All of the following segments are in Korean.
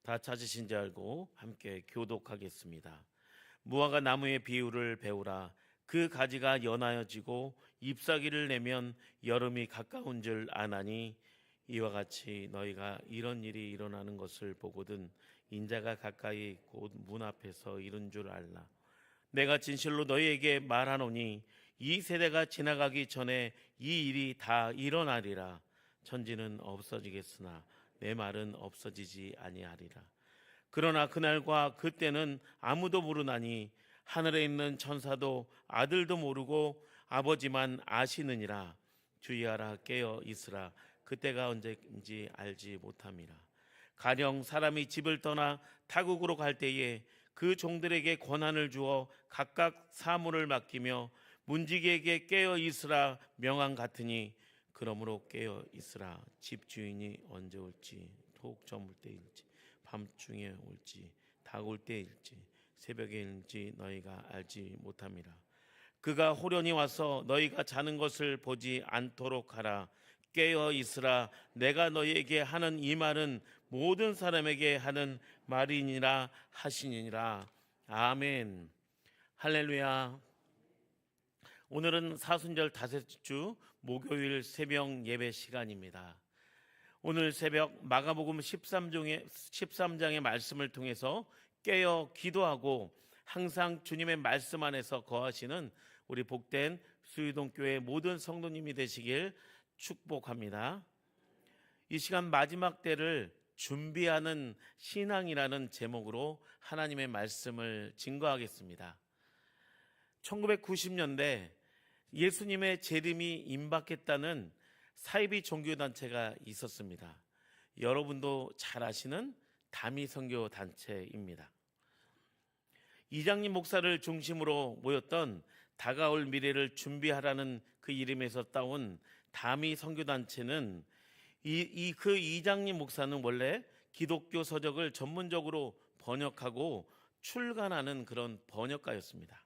다 찾으신 줄 알고 함께 교독하겠습니다. 무화과 나무의 비유를 배우라. 그 가지가 연하여지고 잎사귀를 내면 여름이 가까운 줄 아나니 이와 같이 너희가 이런 일이 일어나는 것을 보거든 인자가 가까이 곧 문 앞에서 이른 줄 알라. 내가 진실로 너희에게 말하노니 이 세대가 지나가기 전에 이 일이 다 일어나리라. 천지는 없어지겠으나 내 말은 없어지지 아니하리라. 그러나 그날과 그때는 아무도 모르나니 하늘에 있는 천사도 아들도 모르고 아버지만 아시느니라. 주의하라, 깨어 있으라. 그때가 언제인지 알지 못함이라. 가령 사람이 집을 떠나 타국으로 갈 때에 그 종들에게 권한을 주어 각각 사물을 맡기며 문지기에게 깨어 있으라 명한 같으니 그러므로 깨어 있으라. 집주인이 언제 올지, 더욱 저물 때일지, 밤중에 올지, 닭 올 때일지, 새벽에 일지 너희가 알지 못함이라. 그가 호련히 와서 너희가 자는 것을 보지 않도록 하라. 깨어 있으라. 내가 너희에게 하는 이 말은 모든 사람에게 하는 말이니라 하시니라. 아멘. 할렐루야. 오늘은 사순절 다섯째 주 목요일 새벽 예배 시간입니다. 오늘 새벽 마가복음 13장의 말씀을 통해서 깨어 기도하고 항상 주님의 말씀 안에서 거하시는 우리 복된 수유동교회 모든 성도님이 되시길 축복합니다. 이 시간 마지막 때를 준비하는 신앙이라는 제목으로 하나님의 말씀을 증거하겠습니다. 1990년대 예수님의 재림이 임박했다는 사이비 종교단체가 있었습니다. 여러분도 잘 아시는 다미 선교단체입니다. 이장님 목사를 중심으로 모였던 다가올 미래를 준비하라는 그 이름에서 따온 다미 선교단체는 그 이장님 목사는 원래 기독교 서적을 전문적으로 번역하고 출간하는 그런 번역가였습니다.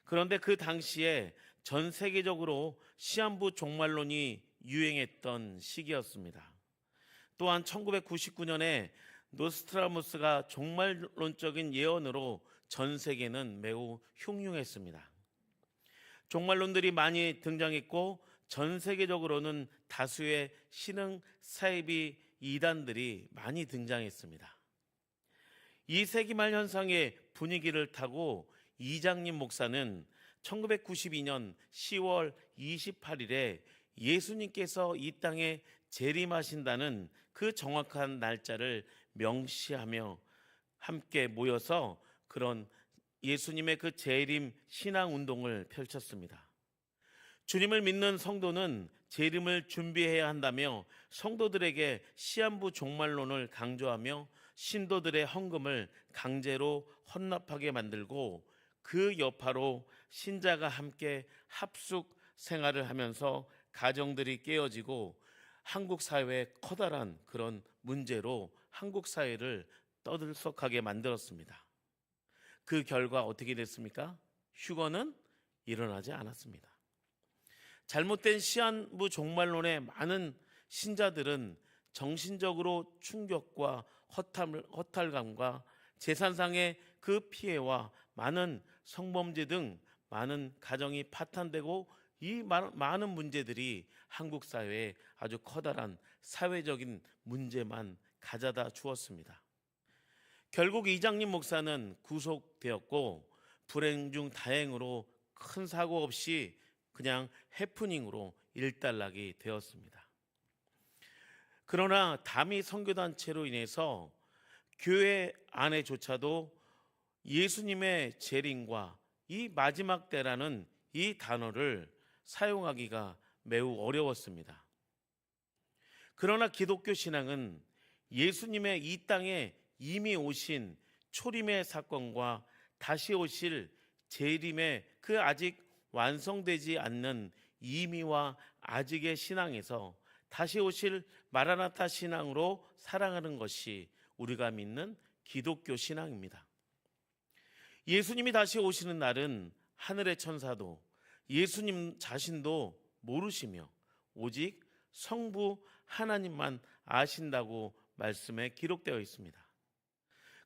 그런데 그 당시에 전 세계적으로 시한부 종말론이 유행했던 시기였습니다. 또한 1999년에 노스트라무스가 종말론적인 예언으로 전 세계는 매우 흉흉했습니다. 종말론들이 많이 등장했고 전 세계적으로는 다수의 신흥 사이비 이단들이 많이 등장했습니다. 이 세기 말 현상의 분위기를 타고 이장님 목사는 1992년 10월 28일에 예수님께서 이 땅에 재림하신다는 그 정확한 날짜를 명시하며 함께 모여서 그런 예수님의 그 재림 신앙 운동을 펼쳤습니다. 주님을 믿는 성도는 재림을 준비해야 한다며 성도들에게 시한부 종말론을 강조하며 신도들의 헌금을 강제로 헌납하게 만들고 그 여파로 신자가 함께 합숙 생활을 하면서 가정들이 깨어지고 한국 사회의 커다란 그런 문제로 한국 사회를 떠들썩하게 만들었습니다. 그 결과 어떻게 됐습니까? 휴거는 일어나지 않았습니다. 잘못된 시한부 종말론의 많은 신자들은 정신적으로 충격과 허탈감과 재산상의 그 피해와 많은 성범죄 등 많은 가정이 파탄되고 이 많은 문제들이 한국 사회에 아주 커다란 사회적인 문제만 가져다 주었습니다. 결국 이장님 목사는 구속되었고 불행 중 다행으로 큰 사고 없이 그냥 해프닝으로 일단락이 되었습니다. 그러나 다미 선교단체로 인해서 교회 안에조차도 예수님의 재림과 이 마지막 때라는 이 단어를 사용하기가 매우 어려웠습니다. 그러나 기독교 신앙은 예수님의 이 땅에 이미 오신 초림의 사건과 다시 오실 재림의 그 아직 완성되지 않는 이미와 아직의 신앙에서 다시 오실 마라나타 신앙으로 살아가는 것이 우리가 믿는 기독교 신앙입니다. 예수님이 다시 오시는 날은 하늘의 천사도 예수님 자신도 모르시며 오직 성부 하나님만 아신다고 말씀에 기록되어 있습니다.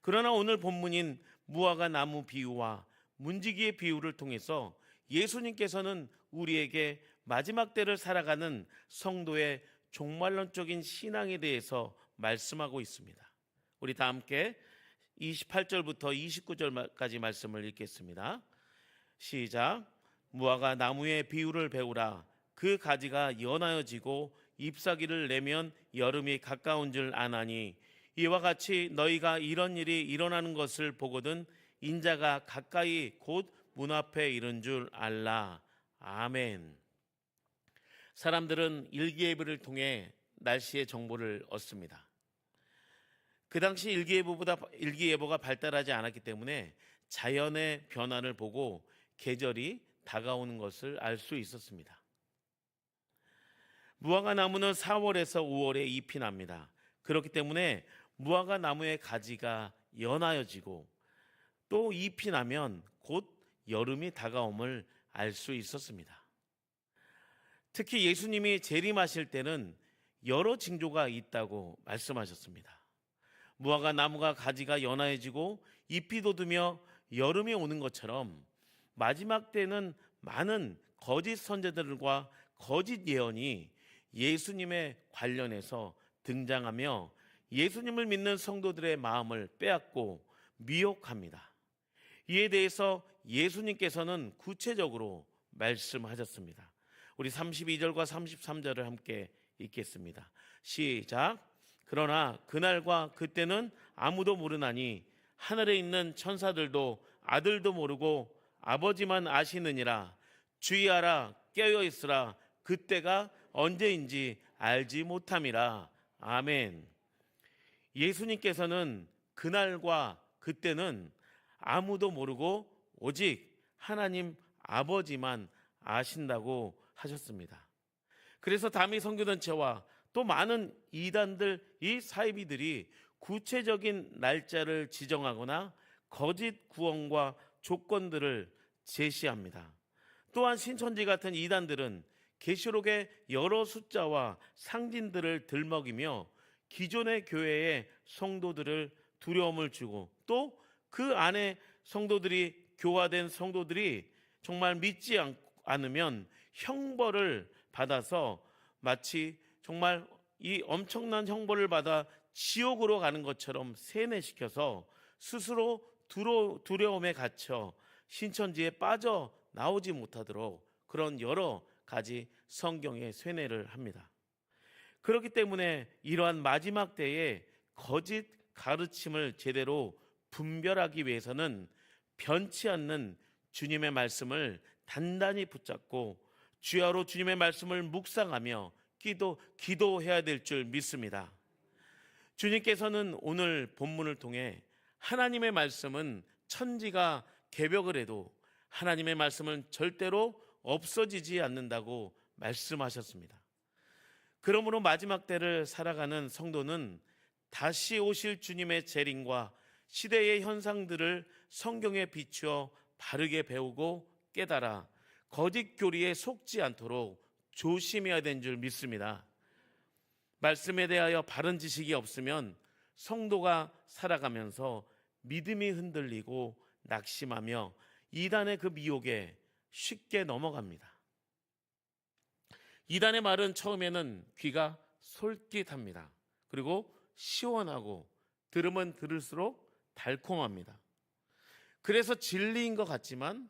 그러나 오늘 본문인 무화과 나무 비유와 문지기의 비유를 통해서 예수님께서는 우리에게 마지막 때를 살아가는 성도의 종말론적인 신앙에 대해서 말씀하고 있습니다. 우리 다 함께 28절부터 29절까지 말씀을 읽겠습니다. 시작. 무화과 나무의 비유를 배우라. 그 가지가 연하여지고 잎사귀를 내면 여름이 가까운 줄 아나니 이와 같이 너희가 이런 일이 일어나는 것을 보거든 인자가 가까이 곧 문 앞에 이른 줄 알라. 아멘. 사람들은 일기예보를 통해 날씨의 정보를 얻습니다. 그 당시 일기예보가 발달하지 않았기 때문에 자연의 변화를 보고 계절이 다가오는 것을 알 수 있었습니다. 무화과 나무는 4월에서 5월에 잎이 납니다. 그렇기 때문에 무화과 나무의 가지가 연하여지고 또 잎이 나면 곧 여름이 다가옴을 알 수 있었습니다. 특히 예수님이 재림하실 때는 여러 징조가 있다고 말씀하셨습니다. 무화과 나무가 가지가 연하여지고 잎이 돋으며 여름이 오는 것처럼 마지막 때는 많은 거짓 선지자들과 거짓 예언이 예수님에 관련해서 등장하며 예수님을 믿는 성도들의 마음을 빼앗고 미혹합니다. 이에 대해서 예수님께서는 구체적으로 말씀하셨습니다. 우리 32절과 33절을 함께 읽겠습니다. 시작. 그러나 그날과 그때는 아무도 모르나니 하늘에 있는 천사들도 아들도 모르고 아버지만 아시느니라. 주의하라, 깨어있으라. 그때가 언제인지 알지 못함이라. 아멘. 예수님께서는 그날과 그때는 아무도 모르고 오직 하나님 아버지만 아신다고 하셨습니다. 그래서 다미 선교단체와 또 많은 이단들, 이 사이비들이 구체적인 날짜를 지정하거나 거짓 구원과 조건들을 제시합니다. 또한 신천지 같은 이단들은 계시록의 여러 숫자와 상징들을 들먹이며 기존의 교회의 성도들을 두려움을 주고 또 그 안에 교화된 성도들이 정말 믿지 않으면 형벌을 받아서 마치 정말 이 엄청난 형벌을 받아 지옥으로 가는 것처럼 세뇌시켜서 스스로 두려움에 갇혀 신천지에 빠져 나오지 못하도록 그런 여러 가지 성경의 쇠뇌를 합니다. 그렇기 때문에 이러한 마지막 때에 거짓 가르침을 제대로 분별하기 위해서는 변치 않는 주님의 말씀을 단단히 붙잡고 주야로 주님의 말씀을 묵상하며 기도해야 될 줄 믿습니다. 주님께서는 오늘 본문을 통해 하나님의 말씀은 천지가 개벽을 해도 하나님의 말씀은 절대로 없어지지 않는다고 말씀하셨습니다. 그러므로 마지막 때를 살아가는 성도는 다시 오실 주님의 재림과 시대의 현상들을 성경에 비추어 바르게 배우고 깨달아 거짓 교리에 속지 않도록 조심해야 되는 줄 믿습니다. 말씀에 대하여 바른 지식이 없으면 성도가 살아가면서 믿음이 흔들리고 낙심하며 이단의 그 미혹에 쉽게 넘어갑니다. 이단의 말은 처음에는 귀가 솔깃합니다. 그리고 시원하고 들으면 들을수록 달콤합니다. 그래서 진리인 것 같지만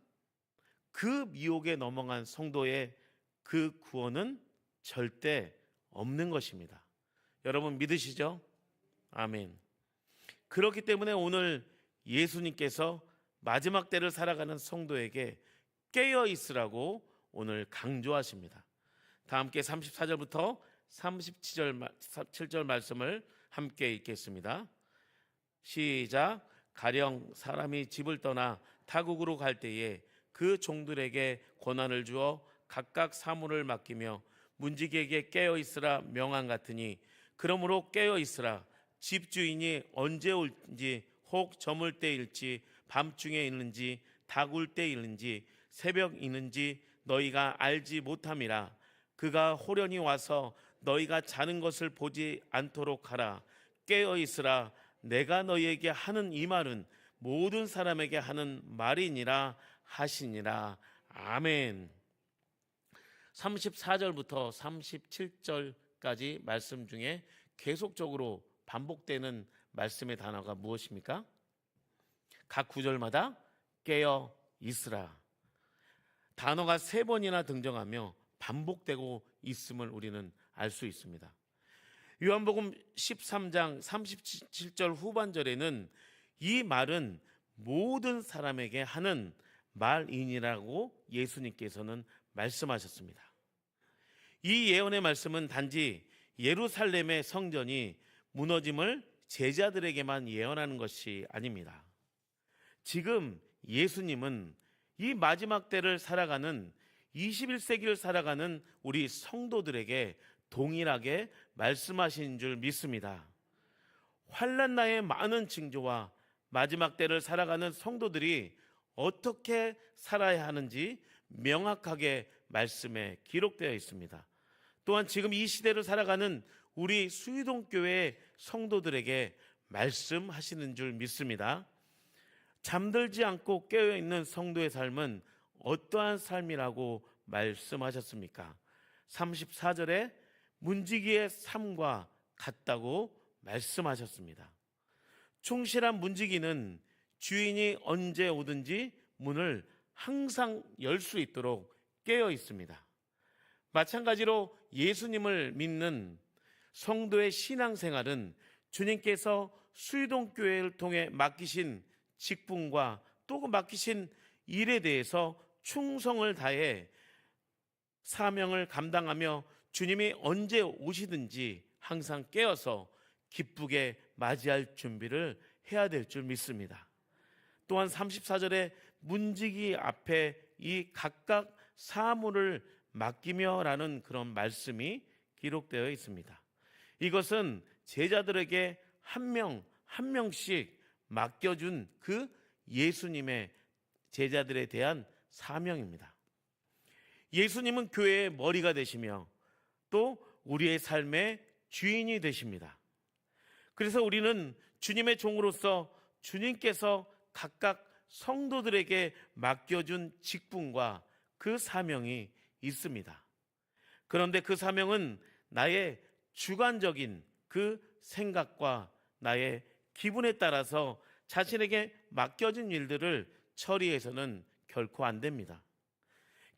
그 미혹에 넘어간 성도의 그 구원은 절대 없는 것입니다. 여러분 믿으시죠? 아멘. 그렇기 때문에 오늘 예수님께서 마지막 때를 살아가는 성도에게 깨어 있으라고 오늘 강조하십니다. 다 함께 34절부터 37절 말씀을 함께 읽겠습니다. 시작. 가령 사람이 집을 떠나 타국으로 갈 때에 그 종들에게 권한을 주어 각각 사물을 맡기며 문지기에게 깨어 있으라 명한 같으니 그러므로 깨어 있으라. 집주인이 언제 올지 혹 저물 때일지 밤중에 있는지 다굴 때일는지 새벽 있는지 너희가 알지 못함이라. 그가 호련히 와서 너희가 자는 것을 보지 않도록 하라. 깨어 있으라. 내가 너희에게 하는 이 말은 모든 사람에게 하는 말이니라 하시니라. 아멘. 34절부터 37절까지 말씀 중에 계속적으로 반복되는 말씀의 단어가 무엇입니까? 각 구절마다 깨어 있으라. 단어가 3번이나 등장하며 반복되고 있음을 우리는 알 수 있습니다. 요한복음 13장 37절 후반절에는 이 말은 모든 사람에게 하는 말이니라고 예수님께서는 말씀하셨습니다. 이 예언의 말씀은 단지 예루살렘의 성전이 무너짐을 제자들에게만 예언하는 것이 아닙니다. 지금 예수님은 이 마지막 때를 살아가는 21세기를 살아가는 우리 성도들에게 동일하게 말씀하신 줄 믿습니다. 환난 나의 많은 징조와 마지막 때를 살아가는 성도들이 어떻게 살아야 하는지 명확하게 말씀에 기록되어 있습니다. 또한 지금 이 시대를 살아가는 우리 수유동교회 성도들에게 말씀하시는 줄 믿습니다. 잠들지 않고 깨어있는 성도의 삶은 어떠한 삶이라고 말씀하셨습니까? 34절에 문지기의 삶과 같다고 말씀하셨습니다. 충실한 문지기는 주인이 언제 오든지 문을 항상 열 수 있도록 깨어 있습니다. 마찬가지로 예수님을 믿는 성도의 신앙생활은 주님께서 수유동교회를 통해 맡기신 직분과 또 맡기신 일에 대해서 충성을 다해 사명을 감당하며 주님이 언제 오시든지 항상 깨어서 기쁘게 맞이할 준비를 해야 될 줄 믿습니다. 또한 34절에 문지기 앞에 이 각각 사물을 맡기며라는 그런 말씀이 기록되어 있습니다. 이것은 제자들에게 한 명 한 명씩 맡겨준 그 예수님의 제자들에 대한 사명입니다. 예수님은 교회의 머리가 되시며 또 우리의 삶의 주인이 되십니다. 그래서 우리는 주님의 종으로서 주님께서 각각 성도들에게 맡겨준 직분과 그 사명이 있습니다. 그런데 그 사명은 나의 주관적인 그 생각과 나의 기분에 따라서 자신에게 맡겨진 일들을 처리해서는 결코 안 됩니다.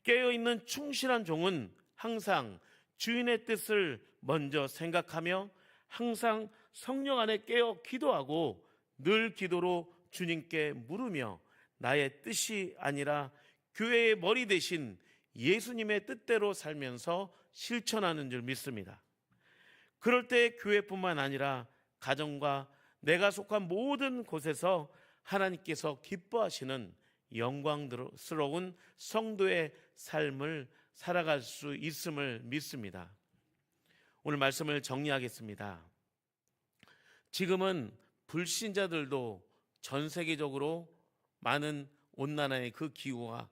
깨어있는 충실한 종은 항상 주인의 뜻을 먼저 생각하며 항상 성령 안에 깨어 기도하고 늘 기도로 주님께 물으며 나의 뜻이 아니라 교회의 머리 대신 예수님의 뜻대로 살면서 실천하는 줄 믿습니다. 그럴 때 교회뿐만 아니라 가정과 내가 속한 모든 곳에서 하나님께서 기뻐하시는 영광스러운 성도의 삶을 살아갈 수 있음을 믿습니다. 오늘 말씀을 정리하겠습니다. 지금은 불신자들도 전 세계적으로 많은 온난화의 그 기후와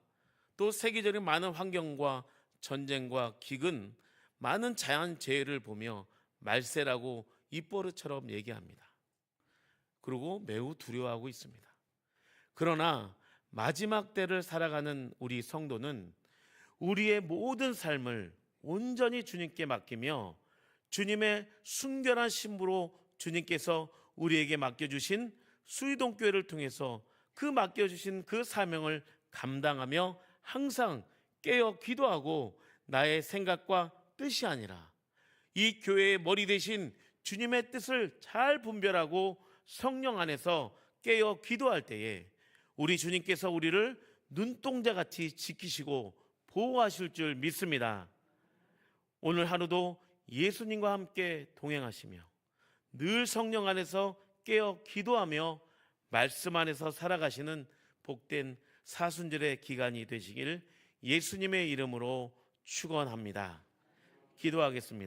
또 세계적인 많은 환경과 전쟁과 기근, 많은 자연재해를 보며 말세라고 입버릇처럼 얘기합니다. 그리고 매우 두려워하고 있습니다. 그러나 마지막 때를 살아가는 우리 성도는 우리의 모든 삶을 온전히 주님께 맡기며 주님의 순결한 신부로 주님께서 우리에게 맡겨주신 수유동교회를 통해서 그 맡겨주신 그 사명을 감당하며 항상 깨어 기도하고 나의 생각과 뜻이 아니라 이 교회의 머리 대신 주님의 뜻을 잘 분별하고 성령 안에서 깨어 기도할 때에 우리 주님께서 우리를 눈동자같이 지키시고 보호하실 줄 믿습니다. 오늘 하루도 예수님과 함께 동행하시며 늘 성령 안에서 깨어 기도하며 말씀 안에서 살아가시는 복된 사순절의 기간이 되시길 예수님의 이름으로 축원합니다. 기도하겠습니다.